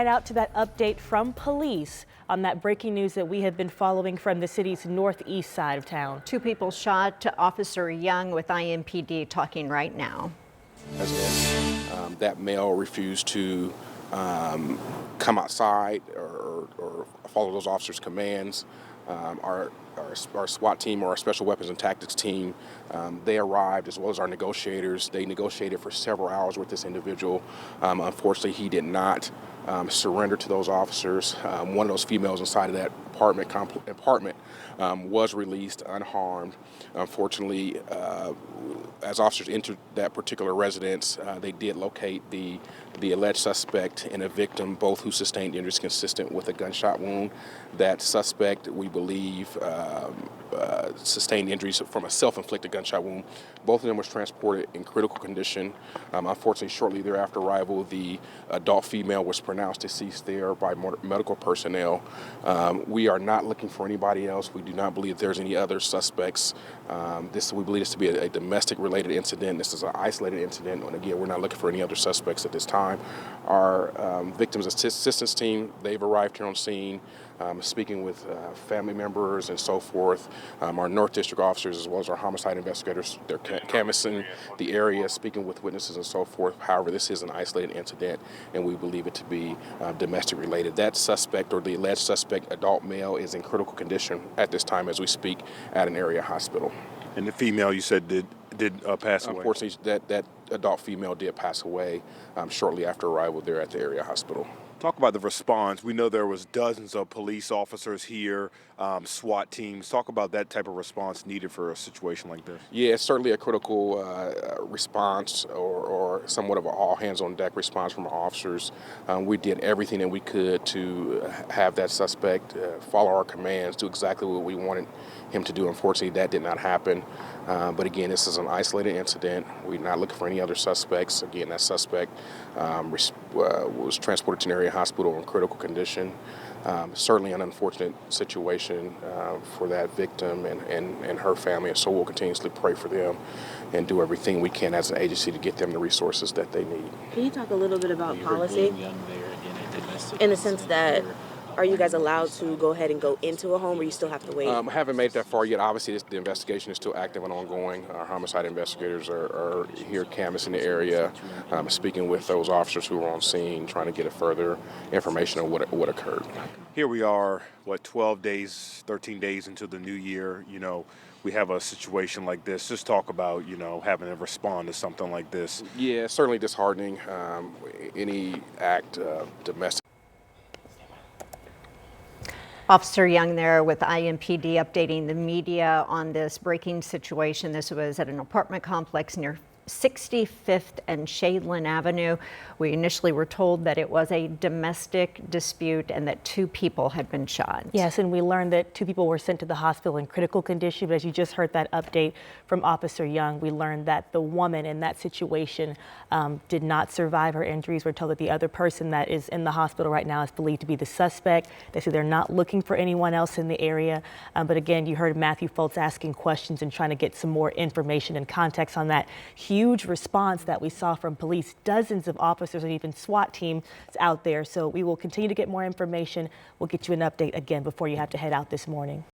Right out to that update from police on that breaking news that we have been following from the city's northeast side of town. 2 people shot. Officer Young with IMPD talking right now. That male refused to come outside or follow those officers' commands. Our SWAT team, or our Special Weapons and Tactics team, they arrived, as well as our negotiators. They negotiated for several hours with this individual. Unfortunately, he did not surrender to those officers. One of those females inside of that apartment was released unharmed. Unfortunately, as officers entered that particular residence, they did locate the alleged suspect and a victim, both who sustained injuries consistent with a gunshot wound. That suspect, we believe, sustained injuries from a self-inflicted gunshot wound. Both of them was transported in critical condition. Unfortunately, shortly thereafter arrival, the adult female was pronounced deceased there by medical personnel. We are not looking for anybody else. We do not believe there's any other suspects. We believe this to be a domestic-related incident. This is an isolated incident, and again, we're not looking for any other suspects at this time. Our victims assistance team, they've arrived here on scene, speaking with family members and so forth. Our North District officers, as well as our homicide investigators, they're canvassing the area, speaking with witnesses and so forth. However, this is an isolated incident, and we believe it to be domestic-related. That suspect, or the alleged suspect, adult male, is in critical condition at this time as we speak at an area hospital. And the female, you said, did pass away? Unfortunately, that adult female did pass away shortly after arrival there at the area hospital. Talk about the response. We know there was dozens of police officers here, SWAT teams. Talk about that type of response needed for a situation like this. Yeah, it's certainly a critical response, or somewhat of an all-hands-on-deck response from our officers. We did everything that we could to have that suspect follow our commands, do exactly what we wanted him to do. Unfortunately, that did not happen. But again, this is an isolated incident. We're not looking for any other suspects. Again, that suspect was transported to an area hospital in critical condition. Certainly an unfortunate situation for that victim and her family, and so we'll continuously pray for them and do everything we can as an agency to get them the resources that they need. Can you talk a little bit about policy in the sense that, are you guys allowed to go ahead and go into a home, or you still have to wait? I haven't made it that far yet. Obviously, the investigation is still active and ongoing. Our homicide investigators are here canvassing the area, speaking with those officers who were on scene, trying to get a further information on what occurred. Here we are, 12 days, 13 days into the new year. We have a situation like this. Just talk about, having to respond to something like this. Yeah, certainly disheartening. Any act of domestic. Officer Young there with IMPD updating the media on this breaking situation. This was at an apartment complex near 65th and Shadeland Avenue. We initially were told that it was a domestic dispute and that 2 people had been shot. Yes, and we learned that 2 people were sent to the hospital in critical condition. But as you just heard that update from Officer Young, we learned that the woman in that situation did not survive her injuries. We're told that the other person that is in the hospital right now is believed to be the suspect. They say they're not looking for anyone else in the area. But again, you heard Matthew Foltz asking questions and trying to get some more information and context on that huge response that we saw from police. Dozens of officers and even SWAT teams out there. So we will continue to get more information. We'll get you an update again before you have to head out this morning.